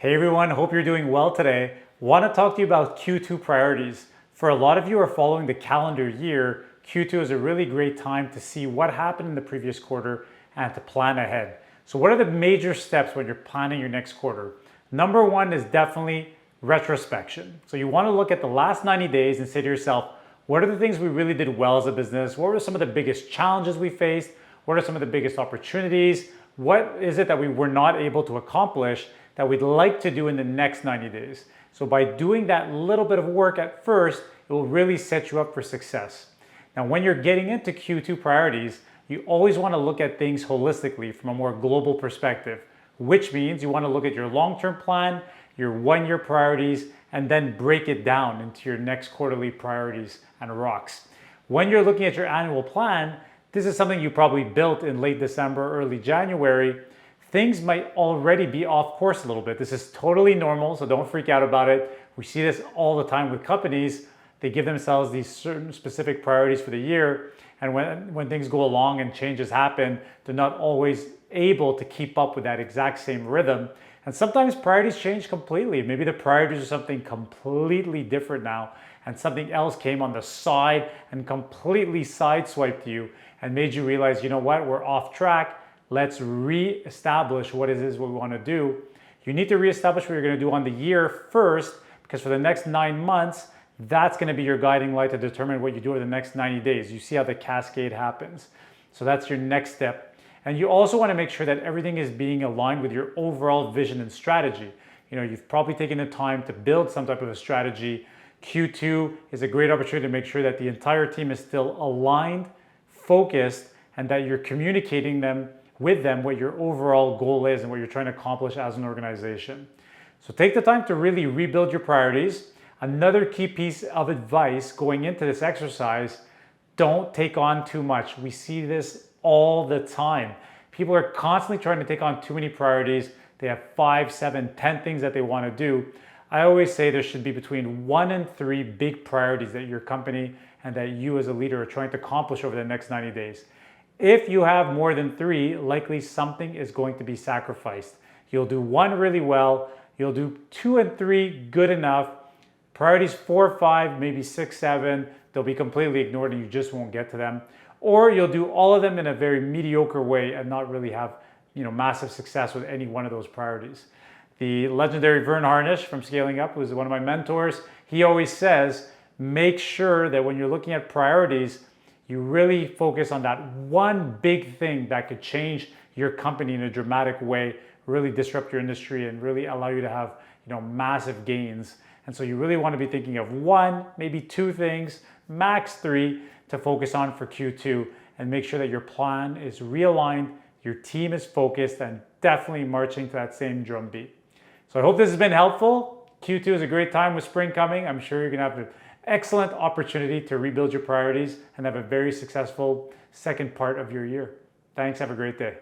Hey everyone, hope you're doing well today. Want to talk to you about Q2 priorities. For a lot of you who are following the calendar year, Q2 is a really great time to see what happened in the previous quarter and to plan ahead. So what are the major steps when you're planning your next quarter? Number one is definitely retrospection. So you want to look at the last 90 days and say to yourself, what are the things we really did well as a business? What were some of the biggest challenges we faced? What are some of the biggest opportunities? What is it that we were not able to accomplish that we'd like to do in the next 90 days? So by doing that little bit of work at first, it will really set you up for success. Now, when you're getting into Q2 priorities, you always want to look at things holistically from a more global perspective, which means you want to look at your long-term plan, your one-year priorities, and then break it down into your next quarterly priorities and rocks. When you're looking at your annual plan, this is something you probably built in late December, early January. Things might already be off course a little bit. This is totally normal, so don't freak out about it. We see this all the time with companies. They give themselves these certain specific priorities for the year, and when things go along and changes happen, they're not always able to keep up with that exact same rhythm. And sometimes priorities change completely. Maybe the priorities are something completely different now, and something else came on the side and completely sideswiped you and made you realize, you know what, we're off track. Let's re-establish what it is we want to do. You need to re-establish what you're going to do on the year first, because for the next 9 months, that's going to be your guiding light to determine what you do over the next 90 days. You see how the cascade happens. So that's your next step. And you also want to make sure that everything is being aligned with your overall vision and strategy. You know, you've probably taken the time to build some type of a strategy. Q2 is a great opportunity to make sure that the entire team is still aligned, focused, and that you're communicating with them what your overall goal is and what you're trying to accomplish as an organization. So take the time to really rebuild your priorities. Another key piece of advice going into this exercise, don't take on too much. We see this all the time. People are constantly trying to take on too many priorities. They have 5, 7, 10 things that they want to do. I always say there should be between 1 and 3 big priorities that your company and that you as a leader are trying to accomplish over the next 90 days. If you have more than 3, likely something is going to be sacrificed. You'll do 1 really well. You'll do 2 and 3 good enough. Priorities 4, 5, maybe 6, 7, they'll be completely ignored and you just won't get to them. Or you'll do all of them in a very mediocre way and not really have, massive success with any one of those priorities. The legendary Vern Harnish from Scaling Up, who's one of my mentors, he always says, make sure that when you're looking at priorities, you really focus on that one big thing that could change your company in a dramatic way, really disrupt your industry and really allow you to have, massive gains. And so you really want to be thinking of 1, maybe 2 things, max 3 to focus on for Q2 and make sure that your plan is realigned, your team is focused and definitely marching to that same drum beat. So I hope this has been helpful. Q2 is a great time with spring coming. I'm sure you're going to have an excellent opportunity to rebuild your priorities and have a very successful second part of your year. Thanks. Have a great day.